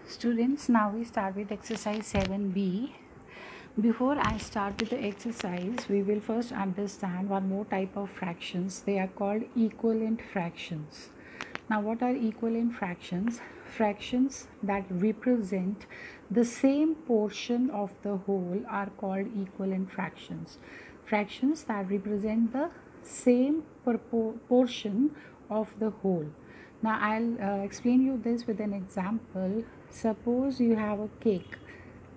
Students, now we start with exercise 7b. Before I start with the exercise, we will first understand one more type of fractions. They are called equivalent fractions. Now, what are equivalent fractions? Fractions that represent the same portion of the whole are called equivalent fractions. Fractions that represent the same portion of the whole. Now, I'll explain you this with an example. Suppose you have a cake.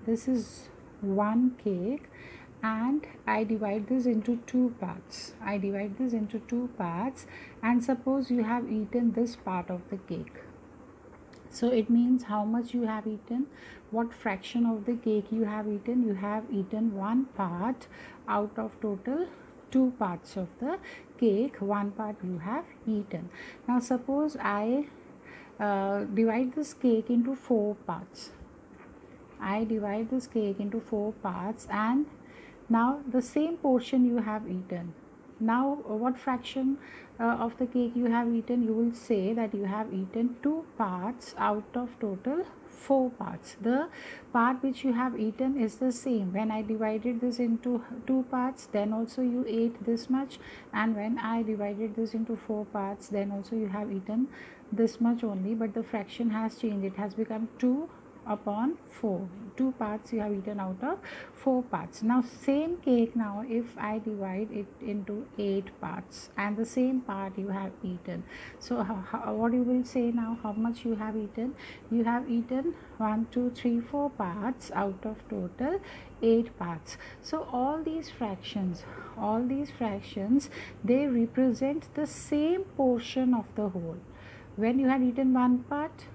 This is one cake and I divide this into two parts. And suppose you have eaten this part of the cake. So it means how much you have eaten, what fraction of the cake you have eaten. You have eaten one part out of total two parts of the cake. One part you have eaten. Now suppose I divide this cake into four parts. And now the same portion you have eaten. Now what fraction of the cake you have eaten? You will say that you have eaten two parts out of total four parts. The part which you have eaten is the same. When I divided this into two parts, then also you ate this much, and when I divided this into four parts, then also you have eaten this much only, but the fraction has changed. It has become 2 upon 4. Two parts you have eaten out of four parts. Now same cake, now if I divide it into 8 parts and the same part you have eaten, so what you will say now? How much you have eaten? You have eaten 1 2 3 4 parts out of total 8 parts. So all these fractions, they represent the same portion of the whole. When you had eaten one part,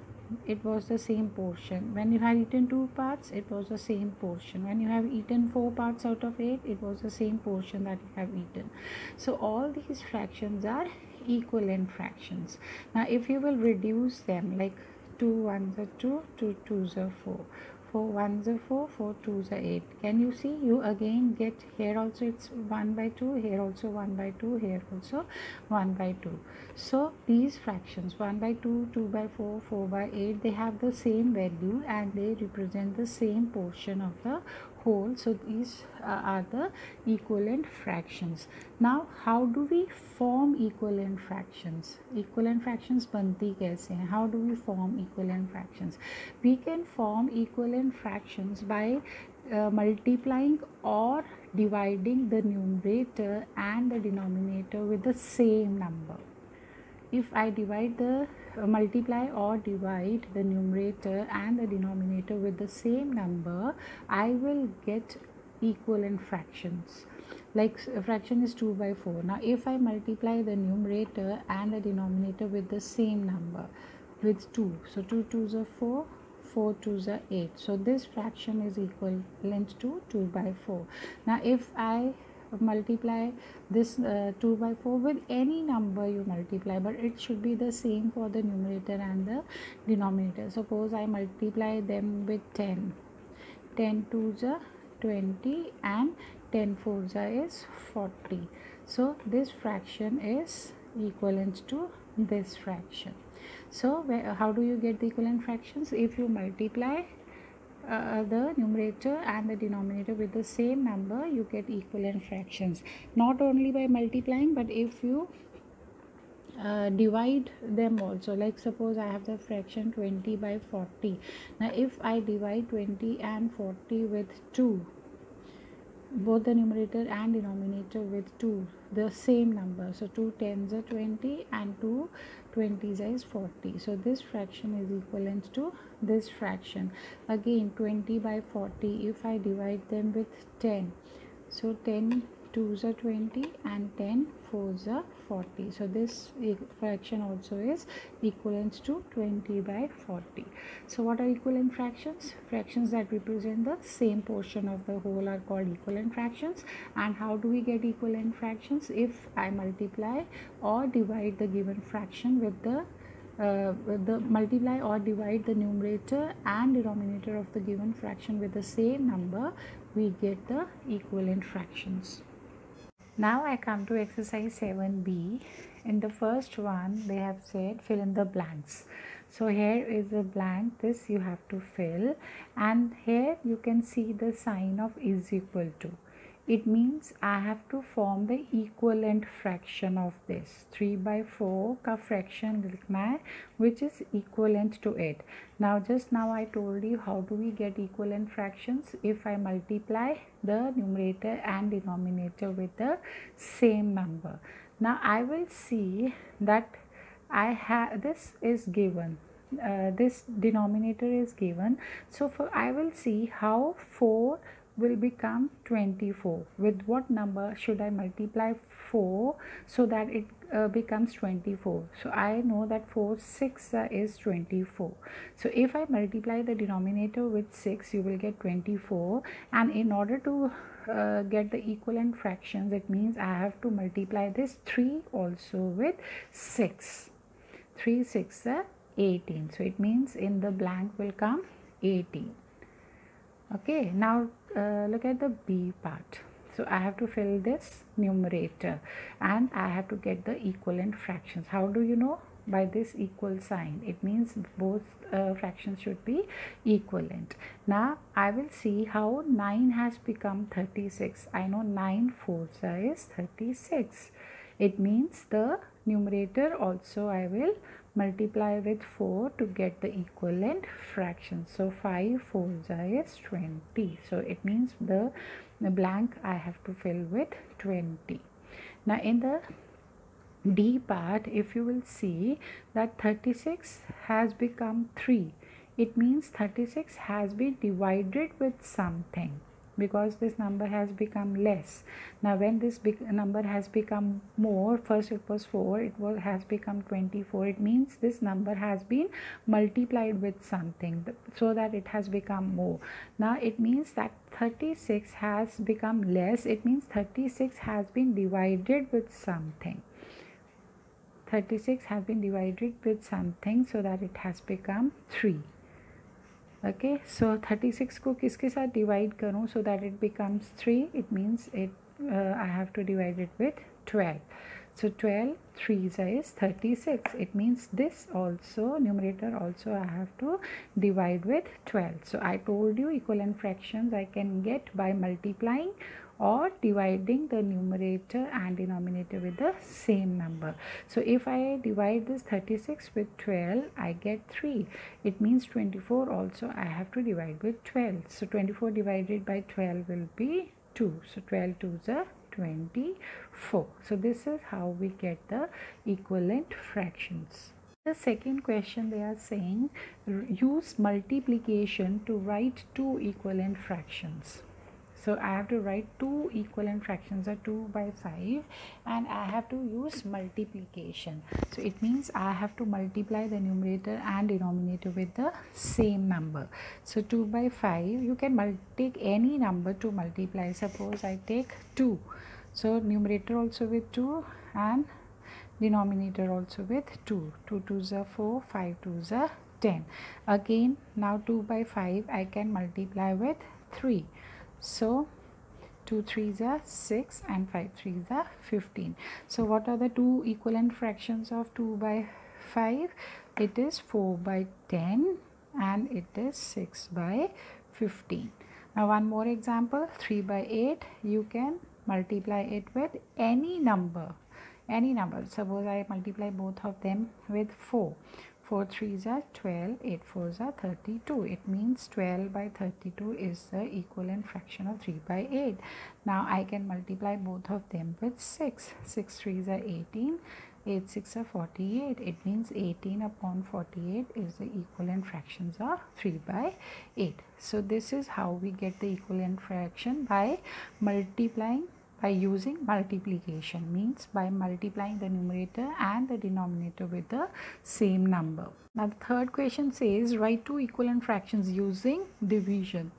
it was the same portion. When you had eaten two parts, it was the same portion. When you have eaten 4 parts out of 8, it was the same portion that you have eaten. So all these fractions are equivalent fractions. Now if you will reduce them, like 2 1s are 2, 2 2s are 4, 4 1s are 4, 4 2s are 8. Can you see? You again get here also it's 1 by 2, here also 1 by 2, here also 1 by 2. So these fractions 1 by 2, 2 by 4, 4 by 8, they have the same value and they represent the same portion of the whole. So these are the equivalent fractions. Now how do we form equivalent fractions? Equivalent fractions बनती कैसे हैं? How do we form equivalent fractions? We can form equivalent fractions by multiplying or dividing the numerator and the denominator with the same number. If I multiply or divide the numerator and the denominator with the same number, I will get equivalent fractions. Like a fraction is 2 by 4. Now if I multiply the numerator and the denominator with the same number, with 2, so 2 2s are 4, 4 2s are 8. So this fraction is equivalent to 2 by 4. Now if I multiply this 2 by 4 with any number you multiply, but it should be the same for the numerator and the denominator. Suppose I multiply them with 10. 10 2s are 20 and 10 4s is 40. So this fraction is equivalent to this fraction. So how do you get the equivalent fractions? If you multiply the numerator and the denominator with the same number, you get equivalent fractions. Not only by multiplying, but if you divide them also. Like suppose I have the fraction 20 by 40. Now if I divide 20 and 40 with 2, both the numerator and denominator with 2, the same number, so 2 10s are 20 and 2 20s is 40. So this fraction is equivalent to this fraction. Again 20 by 40, if I divide them with 10, so 10 2s are 20 and 10 4s are 40. So this fraction also is equivalent to 20 by 40. So what are equivalent fractions? Fractions that represent the same portion of the whole are called equivalent fractions. And how do we get equivalent fractions? If I multiply or divide the given fraction with the multiply or divide the numerator and denominator of the given fraction with the same number, we get the equivalent fractions. Now I come to exercise 7b. In the first one they have said fill in the blanks. So here is a blank, this you have to fill, and here you can see the sign of is equal to. It means I have to form the equivalent fraction of this 3 by 4 का fraction लिखना है which is equivalent to it. Now just now I told you how do we get equivalent fractions. If I multiply the numerator and denominator with the same number. Now I will see that I have this is given, this denominator is given, so for I will see how 4 will become 24. With what number should I multiply 4 so that it becomes 24? So I know that 4 6 is 24. So if I multiply the denominator with 6, you will get 24, and in order to get the equivalent fractions, it means I have to multiply this 3 also with 6. 3 6 18. So it means in the blank will come 18. Okay, now look at the B part. So I have to fill this numerator and I have to get the equivalent fractions. How do you know? By this equal sign. It means both fractions should be equivalent. Now I will see how 9 has become 36. I know 9 fours is 36. It means the numerator also I will multiply with 4 to get the equivalent fraction. So 5 fours is 20. So it means the blank I have to fill with 20. Now in the D part, if you will see that 36 has become 3, it means 36 has been divided with something, because this number has become less. Now when this big number has become more, first it was 4, has become 24, it means this number has been multiplied with something so that it has become more. Now it means that 36 has become less, it means 36 has been divided with something. 36 has been divided with something so that it has become 3. Okay, so 36 को किसके साथ divide करूँ so that it becomes 3? It means I have to divide it with 12. So 12 3s is 36. It means this also, numerator also I have to divide with 12. So I told you equivalent fractions I can get by multiplying or dividing the numerator and denominator with the same number. So if I divide this 36 with 12, I get 3. It means 24 also I have to divide with 12. So 24 divided by 12 will be 2. So 12 2s are 24. So this is how we get the equivalent fractions. The second question, they are saying use multiplication to write two equivalent fractions. So I have to write two equivalent fractions, are 2 by 5, and I have to use multiplication. So it means I have to multiply the numerator and denominator with the same number. So 2 by 5, you can take any number to multiply. Suppose I take 2. So numerator also with 2 and denominator also with 2. 2 2s are 4, 5 2s are 10. Again, now 2 by 5 I can multiply with 3. So 2 3s are 6 and 5 3s are 15. So what are the two equivalent fractions of 2 by 5? It is 4 by 10 and it is 6 by 15. Now one more example, 3 by 8. You can multiply it with any number. Suppose I multiply both of them with 4. 4 3s are 12, 8 4s are 32. It means 12 by 32 is the equivalent fraction of 3 by 8. Now I can multiply both of them with 6. 6 3s are 18, 8 6 are 48. It means 18 upon 48 is the equivalent fractions of 3 by 8. So this is how we get the equivalent fraction by multiplying, by using multiplication, means by multiplying the numerator and the denominator with the same number. Now the third question says write two equivalent fractions using division.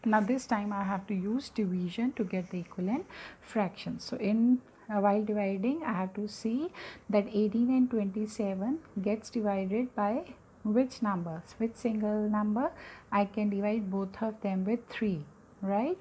Now this time I have to use division to get the equivalent fractions. So in while dividing, I have to see that 18 and 27 gets divided by which numbers, which single number. I can divide both of them with 3, right?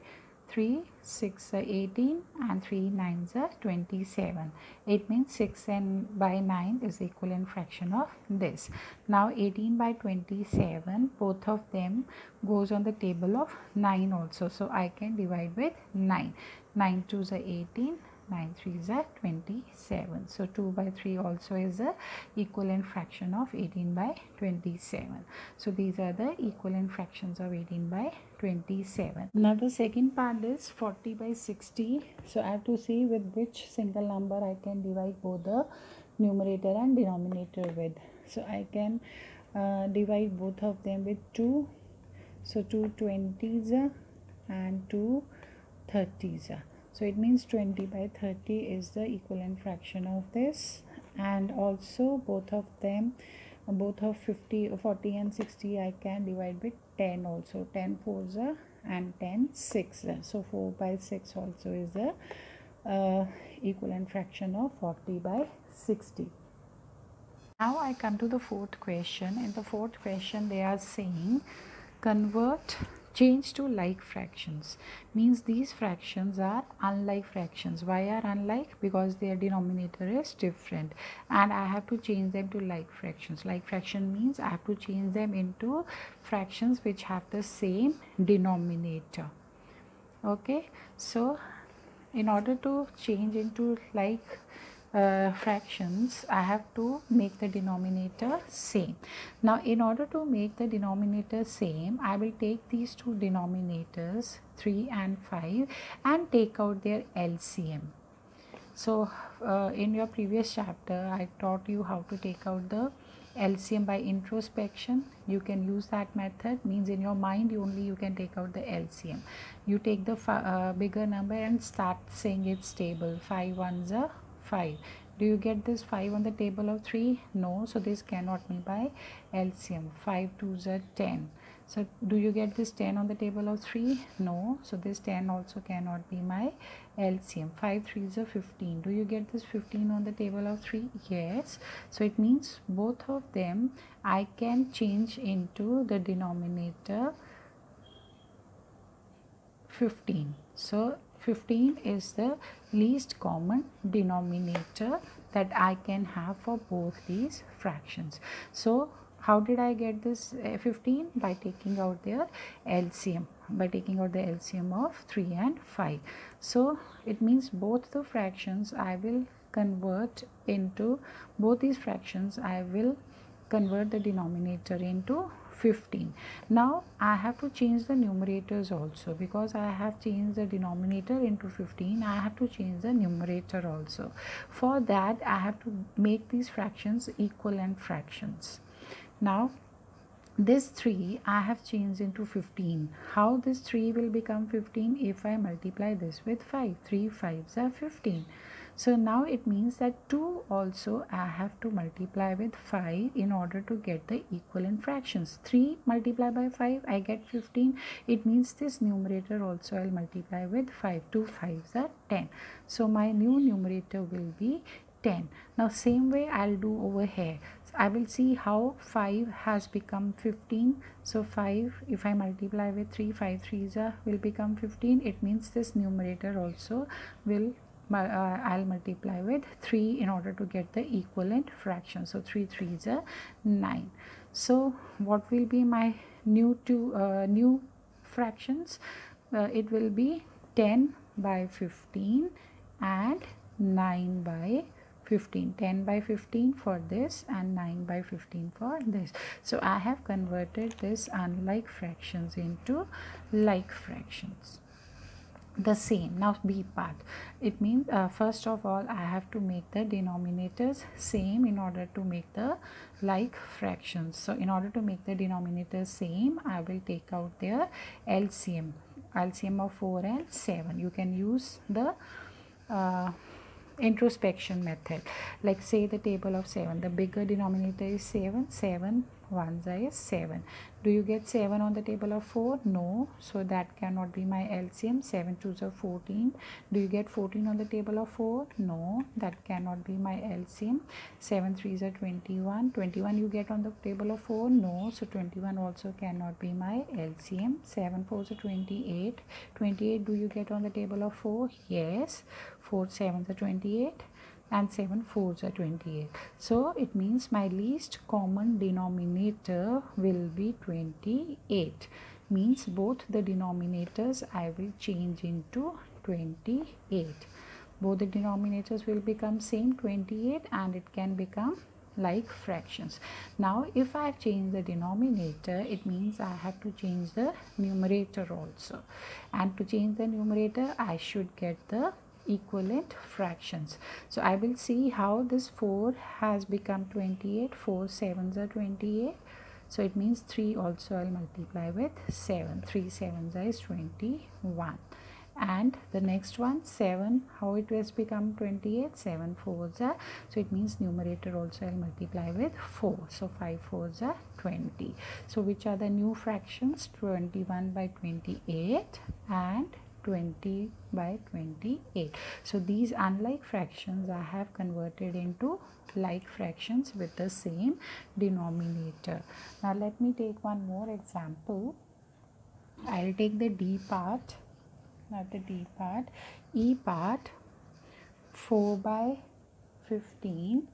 3, 6 are 18 and 3 9s are 27. It means 6 and by 9 is the equivalent fraction of this. Now 18 by 27, both of them goes on the table of 9 also. So I can divide with 9. 9 2s are 18. 9 3s are 27. So 2 by 3 also is the equivalent fraction of 18 by 27. So these are the equivalent fractions of 18 by 27. Now the second part is 40 by 60. So I have to see with which single number I can divide both the numerator and denominator with. So I can divide both of them with 2. So 2 20s and 2 30s. So it means 20 by 30 is the equivalent fraction of this, and also both of them, both of 40 and 60 I can divide with 10 also. 10 4s and 10 6s. So 4 by 6 also is the equivalent fraction of 40 by 60. Now I come to the fourth question. In the fourth question they are saying change to like fractions. Means these fractions are unlike fractions. Why are unlike? Because their denominator is different and I have to change them to like fractions. Like fraction means I have to change them into fractions which have the same denominator. Okay, so in order to change into like fractions, I have to make the denominator same. Now in order to make the denominator same, I will take these two denominators 3 and 5 and take out their LCM. So in your previous chapter I taught you how to take out the LCM by introspection. You can use that method. Means in your mind only you can take out the LCM. You take the bigger number and start saying its table. 5 1s are 5. Do you get this 5 on the table of 3? No. So this cannot be by LCM. 5 2s are 10. So do you get this 10 on the table of 3? No. So this 10 also cannot be my LCM. 5 3s are 15. Do you get this 15 on the table of 3? Yes. So it means both of them I can change into the denominator 15. So 15 is the least common denominator that I can have for both these fractions. So how did I get this 15? By taking out their LCM, by taking out the LCM of 3 and 5. So it means both the fractions I will convert into, both these fractions I will convert the denominator into 15. Now I have to change the numerators also, because I have changed the denominator into 15. I have to change the numerator also. For that I have to make these fractions equivalent fractions. Now this 3 I have changed into 15. How this 3 will become 15? If I multiply this with 5. 3 5s are 15. So now it means that 2 also I have to multiply with 5 in order to get the equivalent fractions. 3 multiplied by 5 I get 15. It means this numerator also I'll multiply with 5. 2 5s are 10. So my new numerator will be 10. Now same way I'll do over here. I will see how 5 has become 15. So 5, if I multiply with 3, 5 3s will become 15. It means this numerator also will I'll multiply with 3 in order to get the equivalent fraction. So 3 3s are 9. So what will be my new fractions? It will be 10 by 15 and 9 by 15. 10 by 15 for this and 9 by 15 for this. So I have converted this unlike fractions into like fractions. The same. Now B part. It means first of all I have to make the denominators same in order to make the like fractions. So in order to make the denominators same, I will take out their LCM of 4 and 7. You can use the introspection method. Like say the table of 7, the bigger denominator is 7. 7 1s is 7. Do you get 7 on the table of 4? No. So that cannot be my LCM. 7 2s are 14. Do you get 14 on the table of 4? No. That cannot be my LCM. 7 3s are 21. 21 you get on the table of 4? No. So 21 also cannot be my LCM. 7 4s are 28. 28 do you get on the table of 4? Yes. 4 7s are 28. And 7 4s are 28. So it means my least common denominator will be 28. Means both the denominators I will change into 28. Both the denominators will become same 28, and it can become like fractions. Now if I change the denominator, it means I have to change the numerator also, and to change the numerator I should get the equivalent fractions. So I will see how this 4 has become 28. 4 7s are 28. So it means 3 also I'll multiply with 7. 3 7s is 21. And the next one 7, how it has become 28? 7 4s are, so it means numerator also I'll multiply with 4. So 5 4s are 20. So which are the new fractions? 21 by 28 and 20 by 28. So these unlike fractions I have converted into like fractions with the same denominator. Now let me take one more example. I'll take the D part, not the D part, E part. 4 by 15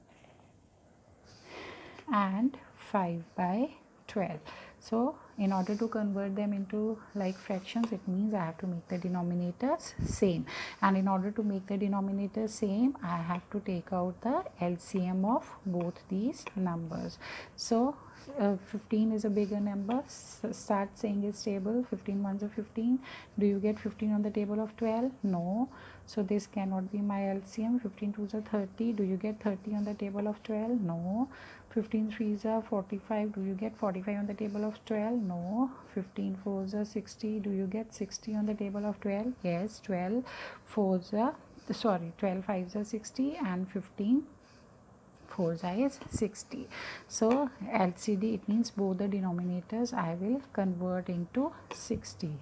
and 5 by 12. So in order to convert them into like fractions, it means I have to make the denominators same, and in order to make the denominators same I have to take out the LCM of both these numbers. So 15 is a bigger number. Start saying its table. 15 ones are 15. Do you get 15 on the table of 12? No. So this cannot be my LCM. 15 2s are 30. Do you get 30 on the table of 12? No. 15 3s are 45. Do you get 45 on the table of 12? No. 15 4s are 60. Do you get 60 on the table of 12? Yes. 12 5s are 60, and 15 4s is 60. So LCD, it means both the denominators I will convert into 60.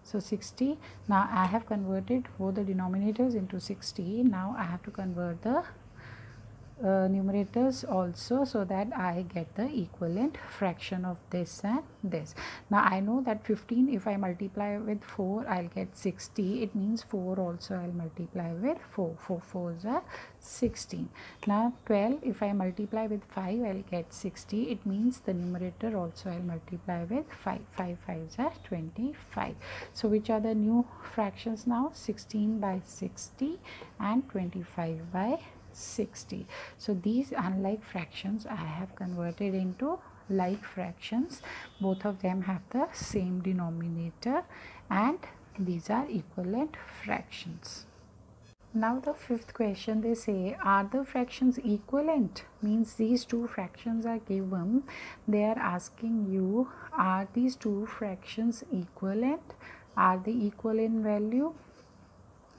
So 60. Now I have converted both the denominators into 60. Now I have to convert the numerators also, so that I get the equivalent fraction of this and this. Now I know that 15 if I multiply with 4 I'll get 60. It means 4 also I'll multiply with 4. 4 4s are 16. Now 12 if I multiply with 5 I'll get 60. It means the numerator also I'll multiply with 5. 5 5s are 25. So which are the new fractions now? 16 by 60 and 25 by 60. So these unlike fractions I have converted into like fractions. Both of them have the same denominator, and these are equivalent fractions. Now the fifth question, they say, are the fractions equivalent? Means these two fractions are given. They are asking you, are these two fractions equivalent? Are they equal in value?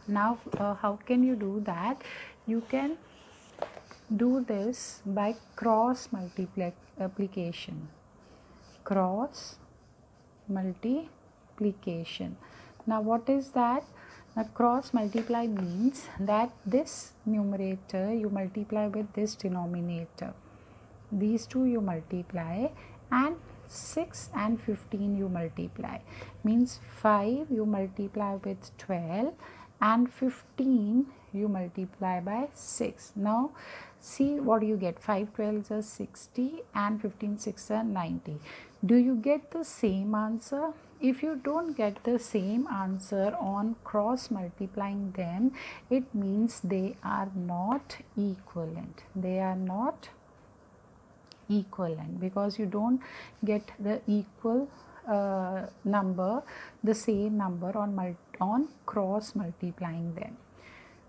Now how can you do that? You can do this by cross multiplication. Cross multiplication. Now what is that? Now cross multiply means that this numerator you multiply with this denominator. These two you multiply, and 6 and 15 you multiply. Means 5 you multiply with 12 and 15 you multiply by 6. Now see what you get. 5 12s are 60 and 15 6 are 90. Do you get the same answer? If you don't get the same answer on cross multiplying them, it means they are not equivalent. They are not equivalent because you don't get the equal number, the same number on cross multiplying them.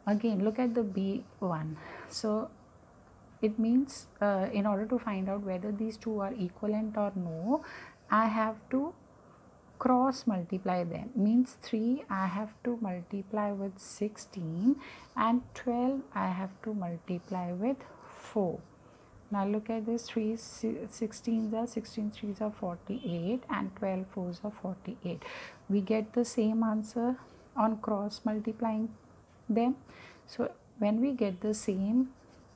Again, look at the B one. So it means in order to find out whether these two are equivalent or no, I have to cross multiply them. Means 3 I have to multiply with 16 and 12 I have to multiply with 4. Now look at this, 3 16s are 16 3s are 48 and 12 4s are 48. We get the same answer on cross multiplying them. So when we get the same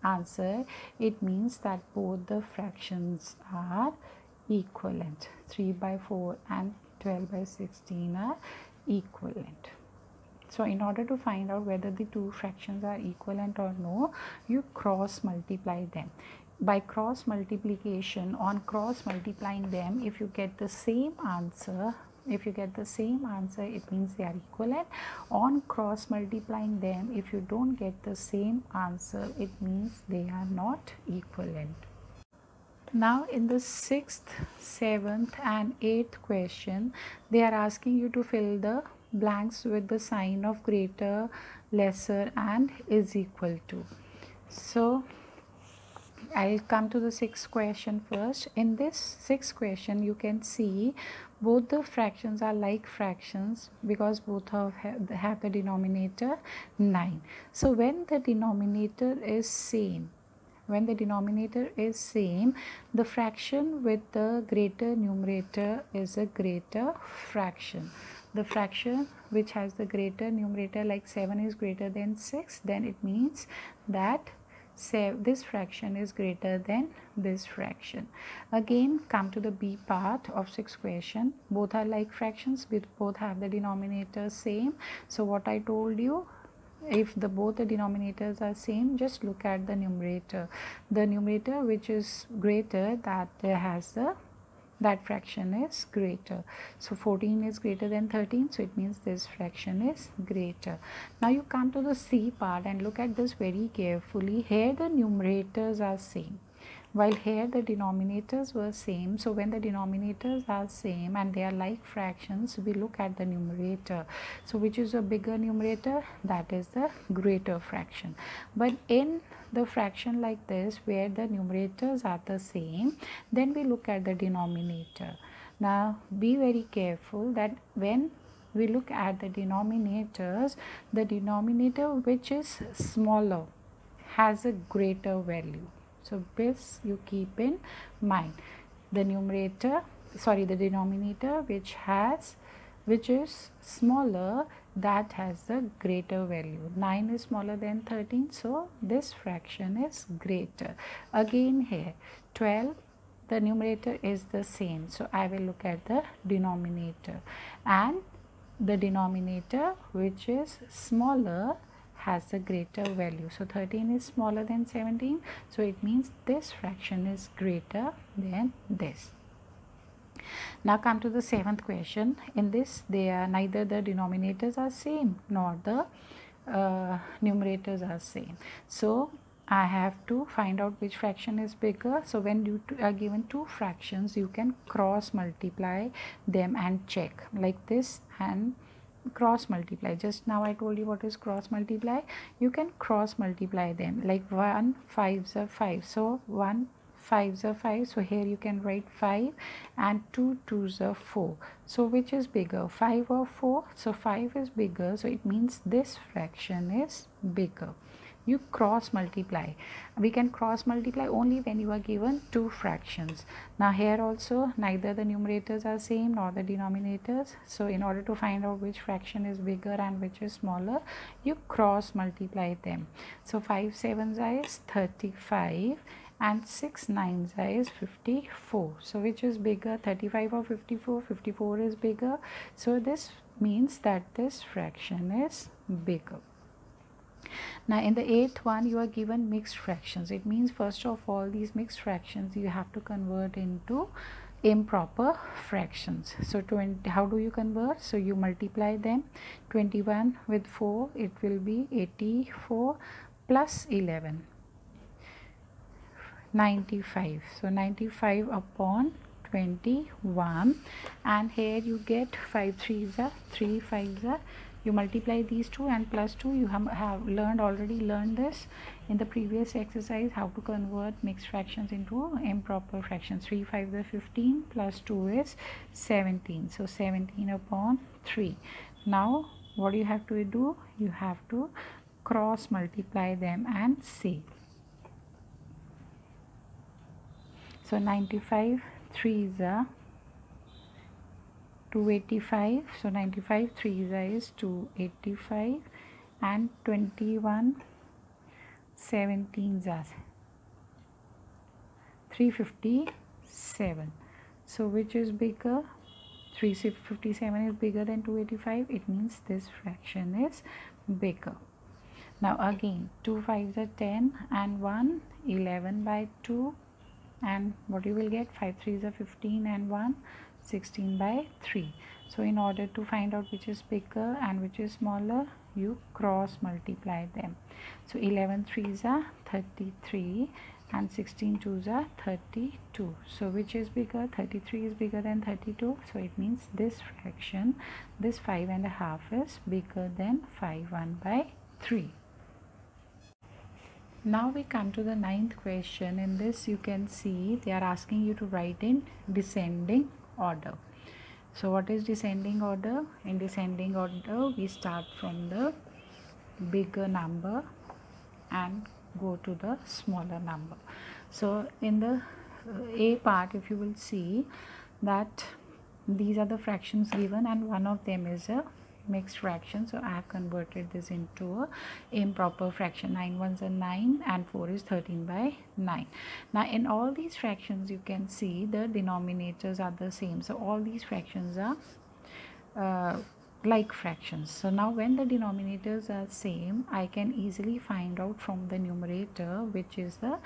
answer, it means that both the fractions are equivalent. 3 by 4 and 12 by 16 are equivalent. So in order to find out whether the two fractions are equivalent or no, you cross multiply them. By cross multiplication, on cross multiplying them, if you get the same answer, it means they are equivalent. On cross multiplying them, if you don't get the same answer, it means they are not equivalent. Now in the 6th, 7th and 8th question, they are asking you to fill the blanks with the sign of greater, lesser and is equal to. So I'll come to the 6th question first. In this 6th question, you can see both the fractions are like fractions because both have the denominator 9. So when the denominator is same, the fraction with the greater numerator is a greater fraction. The fraction which has the greater numerator, like 7 is greater than 6, then it means that this fraction is greater than this fraction. Again, come to the B part of 6th question. Both are like fractions, both have the denominator same. So what I told you, if both the denominators are same, just look at the numerator. The numerator which is greater, that fraction is greater. So 14 is greater than 13, so it means this fraction is greater. Now you come to the C part and look at this very carefully. Here the numerators are same, while here the denominators were same. So when the denominators are same and they are like fractions, we look at the numerator. So which is a bigger numerator? That is the greater fraction. But in the fraction like this, where the numerators are the same, then we look at the denominator. Now be very careful that when we look at the denominators, the denominator which is smaller has a greater value. So this you keep in mind. The denominator which is smaller, that has the greater value. 9 is smaller than 13, so this fraction is greater. Again here 12, the numerator is the same, so I will look at the denominator, and the denominator which is smaller has a greater value. So 13 is smaller than 17, so it means this fraction is greater than this. Now come to the 7th question. In this, neither the denominators are same nor the numerators are same. So I have to find out which fraction is bigger. So when you are given two fractions, you can cross multiply them and check like this and cross multiply. Just now I told you what is cross multiply. You can cross multiply them, like 1 5s are 5, so 1 5s are 5, so here you can write 5, and 2 2s are 4. So which is bigger, 5 or 4? So 5 is bigger, so it means this fraction is bigger. You cross multiply. We can cross multiply only when you are given two fractions. Now here also neither the numerators are same nor the denominators. So in order to find out which fraction is bigger and which is smaller, you cross multiply them. So 5 7s is 35 and 6 9s is 54. So which is bigger, 35 or 54? 54 is bigger. So this means that this fraction is bigger. Now in the 8th one, you are given mixed fractions. It means first of all, these mixed fractions you have to convert into improper fractions. So how do you convert? So you multiply them. 21 with 4, it will be 84 plus 11, 95. So 95 upon 21, and here you get 5 3s are 3 5s are. You multiply these two and plus 2. You have already learned this in the previous exercise, how to convert mixed fractions into improper fractions. 3 5 is 15 plus 2 is 17. So 17 upon 3. Now what you have to do? You have to cross multiply them and see. So 95 3s are 285. So 95 3s is 285, and 21 17s are 357. So which is bigger? 357 is bigger than 285. It means this fraction is bigger. Now again, 2 5s are 10 and 1 11 by 2, and what you will get, 5 3s are 15 and 1 16 by 3. So in order to find out which is bigger and which is smaller, you cross multiply them. So 11 3s are 33 and 16 2s are 32. So which is bigger? 33 is bigger than 32. So it means this fraction, this 5.5 is bigger than 5 1 by 3. Now we come to the 9th question. In this you can see they are asking you to write in descending order. So what is descending order? In descending order we start from the bigger number and go to the smaller number. So in the A part, if you will see that these are the fractions given and one of them is a mixed fraction, so I have converted this into a improper fraction. 9 ones are 9 and 4 is 13 by 9. Now in all these fractions you can see the denominators are the same, so all these fractions are like fractions. So now when the denominators are same, I can easily find out from the numerator which is the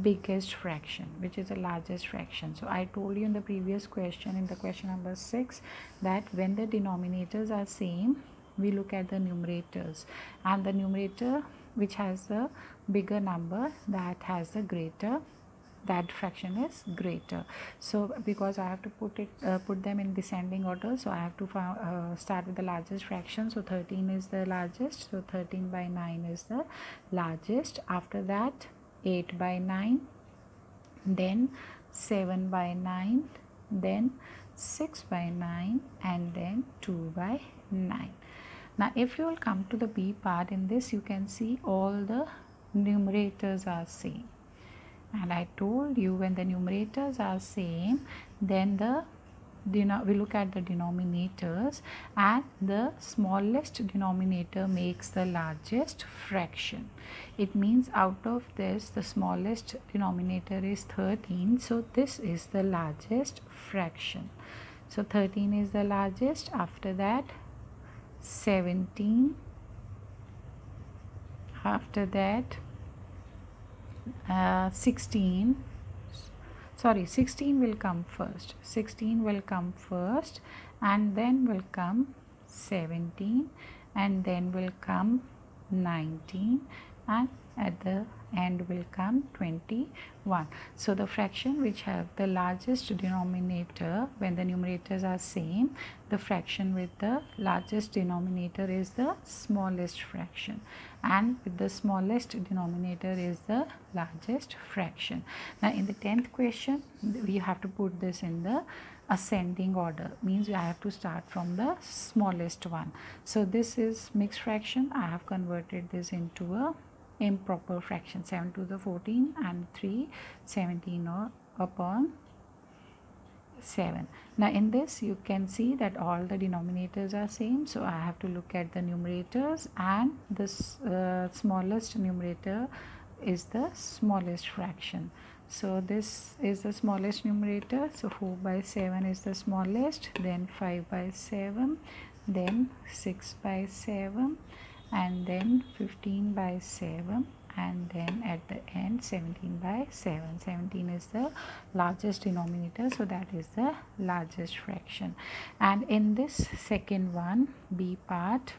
biggest fraction, which is the largest fraction. So I told you in the previous question, in the question number 6, that when the denominators are same, we look at the numerators, and the numerator which has the bigger number, that has the greater, that fraction is greater. So because I have to put them in descending order, so I have to start with the largest fraction. So 13 is the largest, so 13 by 9 is the largest. After that 8 by 9, then 7 by 9, then 6 by 9, and then 2 by 9. Now if you will come to the B part, in this you can see all the numerators are same. And I told you when the numerators are same, then we look at the denominators, and the smallest denominator makes the largest fraction. It means out of this the smallest denominator is 13, so this is the largest fraction. So 13 is the largest. After that 17, after that 16 will come first. 16 will come first, and then will come 17, and then will come 19, and at the end will come 21. So the fraction which have the largest denominator, when the numerators are same, the fraction with the largest denominator is the smallest fraction, and with the smallest denominator is the largest fraction. Now in the 10th question we have to put this in the ascending order, means I have to start from the smallest one. So this is mixed fraction. I have converted this into a improper fraction. 7 to the 14 and 3 17 upon 7. Now in this you can see that all the denominators are same, so I have to look at the numerators, and this smallest numerator is the smallest fraction. So this is the smallest numerator, so 4 by 7 is the smallest, then 5 by 7, then 6 by 7, and then 15 by 7, and then at the end 17 by 7. 17 is the largest denominator, so that is the largest fraction. And in this second one, B part,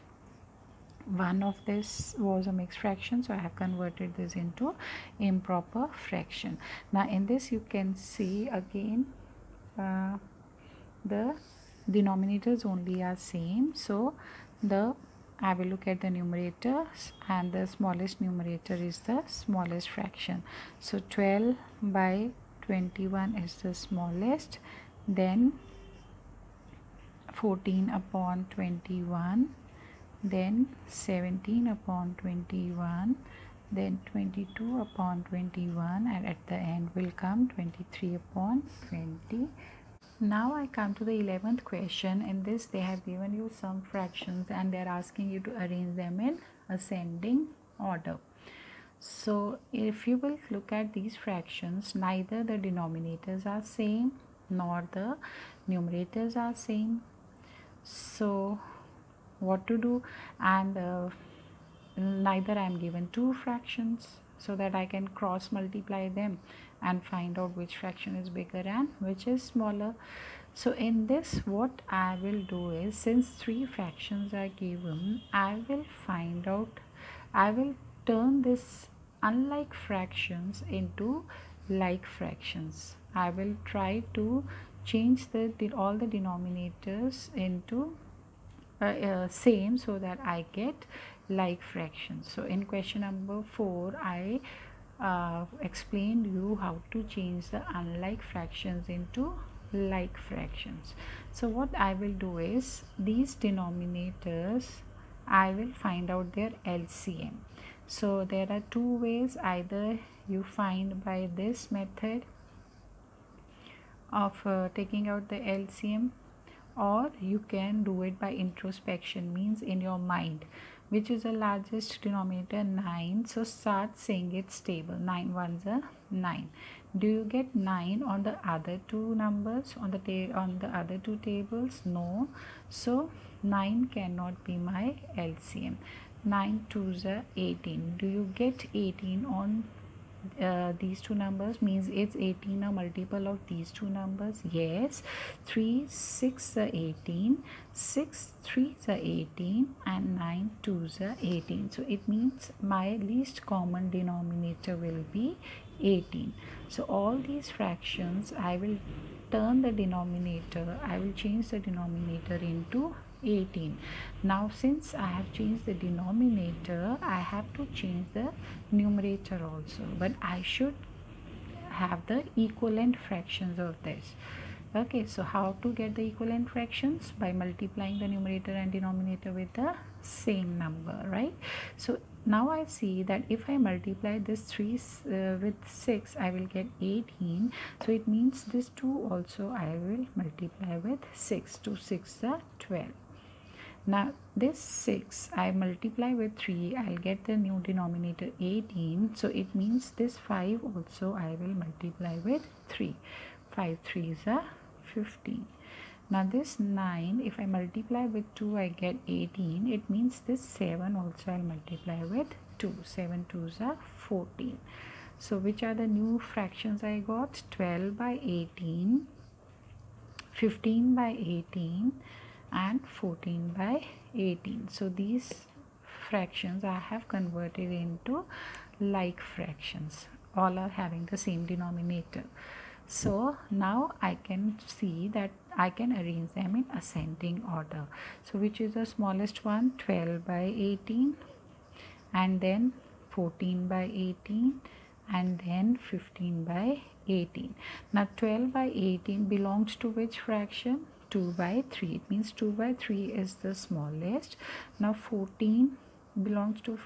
one of this was a mixed fraction, so I have converted this into improper fraction. Now in this you can see again the denominators only are same, so I will look at the numerators, and the smallest numerator is the smallest fraction. So 12 by 21 is the smallest, then 14 upon 21, then 17 upon 21, then 22 upon 21, and at the end will come 23 upon 20. Now I come to the 11th question. In this they have given you some fractions and they are asking you to arrange them in ascending order. So if you will look at these fractions, neither the denominators are same nor the numerators are same. So what to do? And neither I am given two fractions so that I can cross multiply them and find out which fraction is bigger and which is smaller. So in this, what I will do is, since three fractions are given, I will turn this unlike fractions into like fractions. I will try to change all the denominators into same so that I get like fractions. So in question number 4 I explained you how to change the unlike fractions into like fractions. So what I will do is, these denominators I will find out their LCM. So there are two ways. Either you find by this method of taking out the LCM, or you can do it by introspection, means in your mind, which is the largest denominator? 9. So start saying its table. 9 ones are 9. Do you get 9 on the other two numbers on the other two tables? No. So 9 cannot be my LCM. 9 twos are 18. Do you get 18 on these two numbers? Means it's 18 a multiple of these two numbers? Yes. 3 6 are 18, 6 3s are 18, and 9 2s are 18. So it means my least common denominator will be 18. So all these fractions I will turn the denominator, I will change the denominator into 18. Now since I have changed the denominator, I have to change the numerator also, but I should have the equivalent fractions of this. Okay, so how to get the equivalent fractions? By multiplying the numerator and denominator with the same number, right? So now I see that if I multiply this 3 with 6, I will get 18. So it means this 2 also I will multiply with 6. 2 6 are 12. Now this 6 I multiply with 3, I'll get the new denominator 18. So it means this 5 also I will multiply with 3. 5 3s are 15. Now this 9, if I multiply with 2, I get 18. It means this 7 also I'll multiply with 2. 7 2s are 14. So which are the new fractions I got? 12 by 18, 15 by 18, and 14 by 18. So these fractions I have converted into like fractions. All are having the same denominator. So now I can see that I can arrange them in ascending order. So which is the smallest one? 12 by 18, and then 14 by 18, and then 15 by 18. Now 12 by 18 belongs to which fraction? 2 by 3. It means 2 by 3 is the smallest. Now 14 belongs to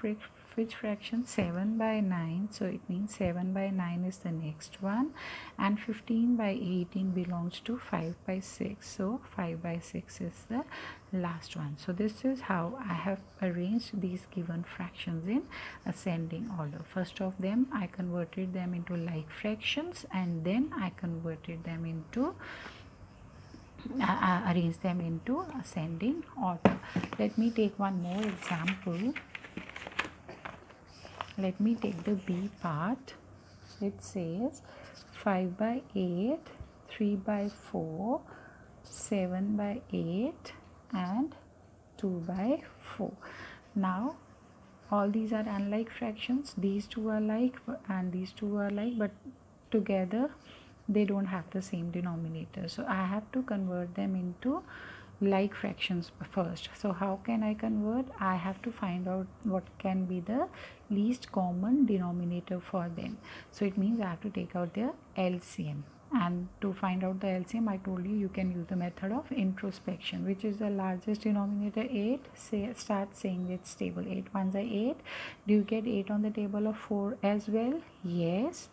which fraction? 7 by 9. So it means 7 by 9 is the next one. And 15 by 18 belongs to 5 by 6. So 5 by 6 is the last one. So this is how I have arranged these given fractions in ascending order. First of them I converted them into like fractions, and then I converted them into arrange them into ascending order. Let me take one more example. Let me take the B part. It says 5 by 8, 3 by 4, 7 by 8, and 2 by 4. Now all these are unlike fractions. These two are like and these two are like, but together they don't have the same denominator. So I have to convert them into like fractions first. So how can I convert? I have to find out what can be the least common denominator for them. So it means I have to take out their LCM. And to find out the LCM, I told you can use the method of introspection. Which is the largest denominator? 8. Start saying its table. 8 ones are 8. Do you get 8 on the table of 4 as well? Yes.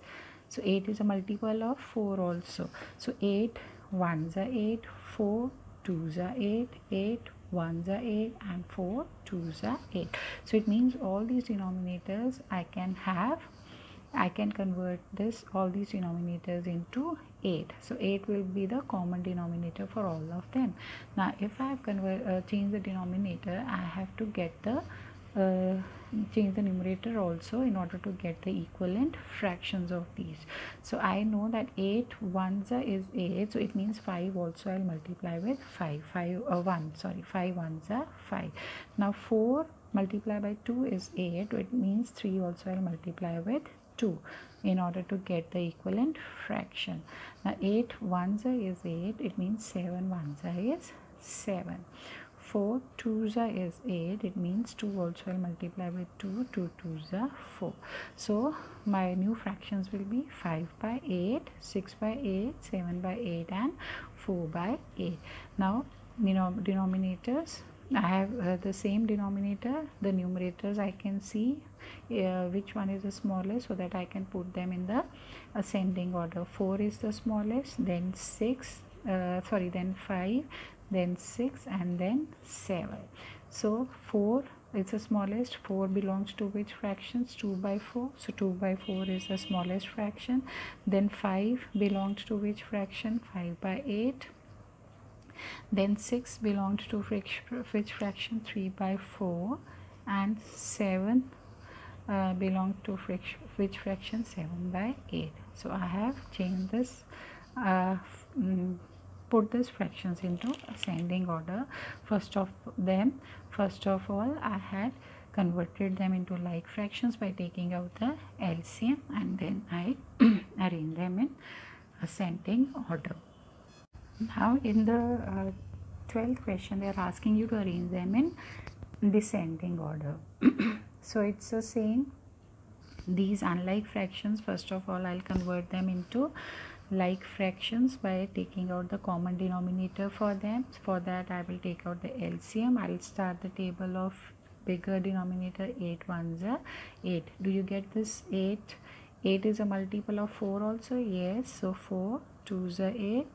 So 8 is a multiple of 4 also. So 8 ones are 8, 4 twos are 8, 8 ones are 8, and 4 twos are 8. So it means all these denominators I can convert all these denominators into 8. So 8 will be the common denominator for all of them. Now if I have changed the denominator, I have to get the change the numerator also in order to get the equivalent fractions of these. So I know that 8 ones is 8, so it means 5 also I'll multiply with 5. 5 ones are 5. Now 4 multiplied by 2 is 8, it means 3 also I'll multiply with 2 in order to get the equivalent fraction. Now 8 ones is 8, it means 7 ones is 7. 4 twos is 8, it means 2 also I'll multiply with 2, 2 twos are 4. So my new fractions will be 5 by 8, 6 by 8, 7 by 8, and 4 by 8. Now denominators, I have the same denominator. The numerators I can see which one is the smallest, so that I can put them in the ascending order. 4 is the smallest, then then 5, then 6, and then 7. So 4 is the smallest. 4 belongs to which fractions? 2 by 4. So 2 by 4 is the smallest fraction. Then 5 belongs to which fraction? 5 by 8. Then 6 belongs to which fraction? 3 by 4. And 7 belongs to which fraction? 7 by 8. So I have changed this, put these fractions into ascending order. First of all, I had converted them into like fractions by taking out the LCM, and then I arrange them in ascending order. Now in the 12th question, they are asking you to arrange them in descending order. So it's the same. These unlike fractions, first of all I'll convert them into like fractions by taking out the common denominator for them. For that I will take out the LCM. I'll start the table of bigger denominator. 8 ones are 8. Do you get this? 8 is a multiple of 4 also. Yes. So 4 twos are 8,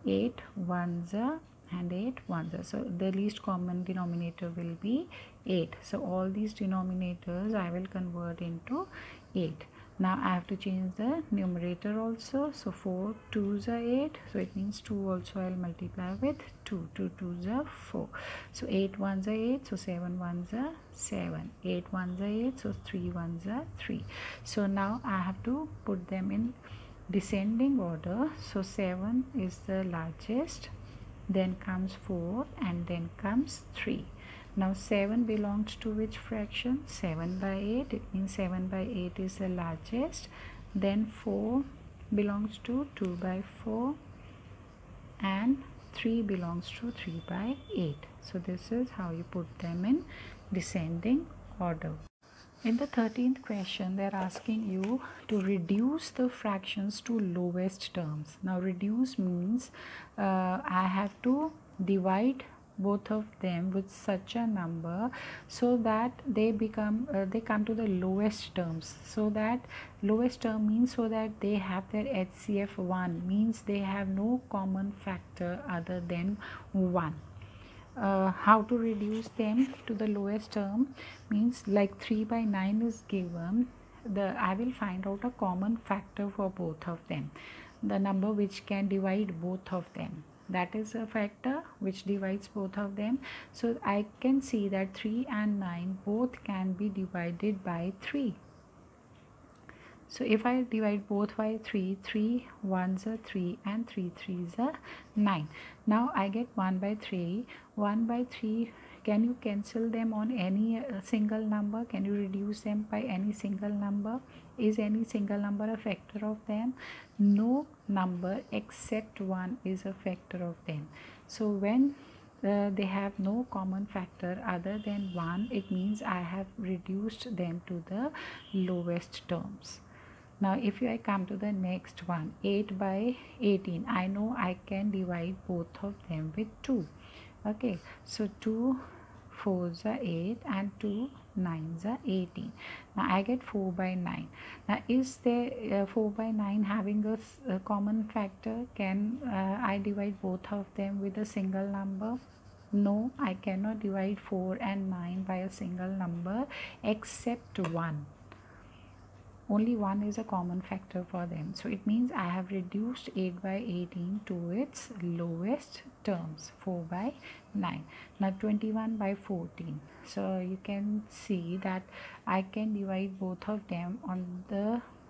8 ones are, and 8 ones are. So the least common denominator will be 8. So all these denominators I will convert into 8. Now I have to change the numerator also. So 4 twos are 8, so it means 2 also I'll multiply with 2. 2 twos are 4. So 8 ones are 8, so 7 ones are 7. 8 ones are 8, so 3 ones are 3. So now I have to put them in descending order. So 7 is the largest, then comes 4, and then comes 3. Now 7 belongs to which fraction? 7 by 8. It means 7 by 8 is the largest. Then 4 belongs to 2 by 4, and 3 belongs to 3 by 8. So this is how you put them in descending order. In the 13th question, they are asking you to reduce the fractions to lowest terms. Now reduce means I have to divide both of them with such a number so that they come to the lowest terms. So that lowest term means so that they have their HCF 1, means they have no common factor other than 1. How to reduce them to the lowest term means, like 3 by 9 is given, I will find out a common factor for both of them, the number which can divide both of them. That is a factor which divides both of them. So I can see that 3 and 9 both can be divided by 3. So if I divide both by 3, 3 ones are 3 and 3 threes are 9. Now I get 1 by 3. 1 by 3, can you cancel them on any single number? Can you reduce them by any single number? Is any single number a factor of them? No number except 1 is a factor of them. So when they have no common factor other than 1, it means I have reduced them to the lowest terms. Now if I come to the next one, 8 by 18, I know I can divide both of them with 2. Okay, so 2 4s are 8 and 2 9s are 18. Now I get 4 by 9. Now is there 4 by 9 having a common factor? Can I divide both of them with a single number? No, I cannot divide 4 and 9 by a single number except 1. Only 1 is a common factor for them. So it means I have reduced 8 by 18 to its lowest terms, 4 by 9. Now 21 by 14. So you can see that I can divide both of them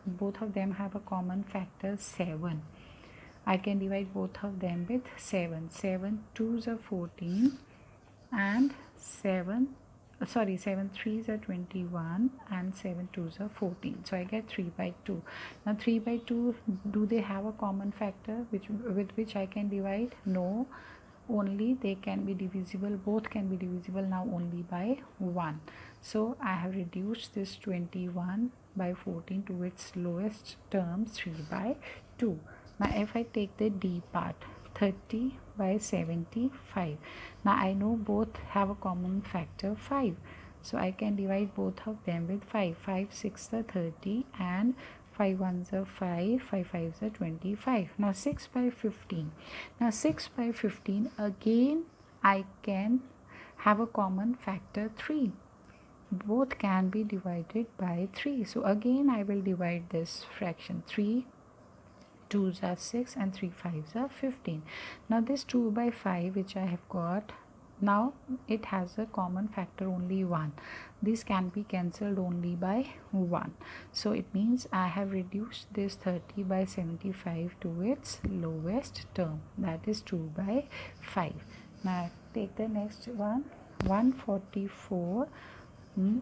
both of them have a common factor 7. I can divide both of them with 7. 7 2s are 14 and 7 3s are 21 and 7 2s are 14. So I get 3 by 2. Now 3 by 2, do they have a common factor with which I can divide? No, only they can be divisible, both can be divisible now only by 1. So I have reduced this 21 by 14 to its lowest term, 3 by 2. Now if I take the D part, 30 by 75. Now I know both have a common factor 5. So I can divide both of them with 5. 5 6 are 30 and 5 1s are 5, 5 5s are 25. Now 6 by 15. Now 6 by 15, again I can have a common factor 3. Both can be divided by 3. So again I will divide this fraction. 3 2s are 6 and 3 5s are 15. Now this 2 by 5 which I have got, now it has a common factor only 1. This can be cancelled only by 1. So it means I have reduced this 30 by 75 to its lowest term, that is 2 by 5. Now take the next one, 144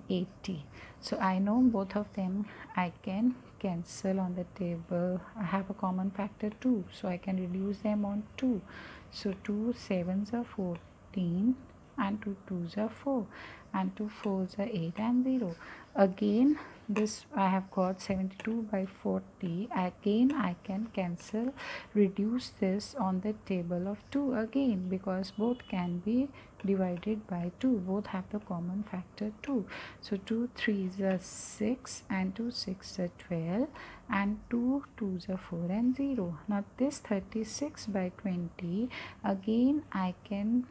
80. So I know both of them I can cancel on the table. I have a common factor 2, so I can reduce them on 2. So 2 7s are 14 and 2 2s are 4 and 2 4s are 8 and 0. Again this I have got 72 by 40. Again I can cancel, reduce this on the table of 2 again, because both can be divided by 2. Both have the common factor 2. So 2 3s are 6 and 2 6 are 12 and 2 2s are 4 and 0. Now this 36 by 20, again I can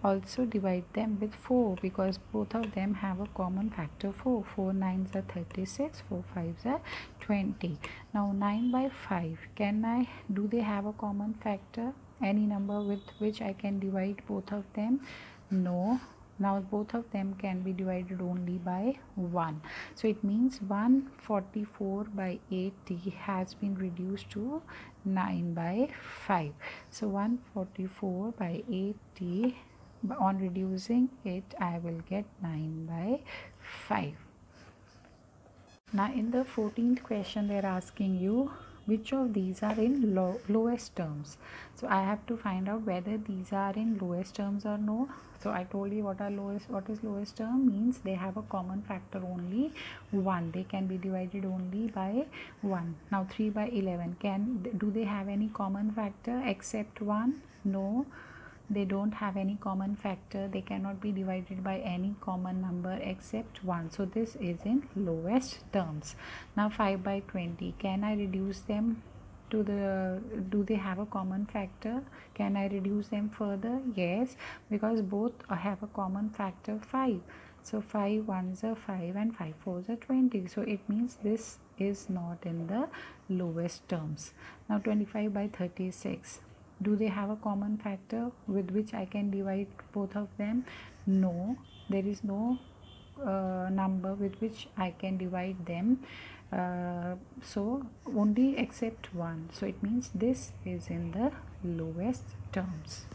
also divide them with 4, because both of them have a common factor 4. 4 9s are 36, 4 5s are 20. Now 9 by 5, do they have a common factor? Any number with which I can divide both of them? No. Now both of them can be divided only by 1. So it means 144 by 80 has been reduced to 9 by 5. So 144 by 80, on reducing it I will get 9 by 5. Now in the 14th question they are asking you which of these are in lowest terms. So I have to find out whether these are in lowest terms or no. So I told you what is lowest term means they have a common factor only 1. They can be divided only by 1. Now 3 by 11, do they have any common factor except 1? No, they don't have any common factor. They cannot be divided by any common number except 1. So this is in lowest terms. Now 5 by 20, can I reduce them to do they have a common factor? Can I reduce them further? Yes, because both have a common factor 5. So 5 1s are 5 and 5 4s are 20. So it means this is not in the lowest terms. Now 25 by 36, do they have a common factor with which I can divide both of them? No, there is no number with which I can divide them. So only except 1. So it means this is in the lowest terms.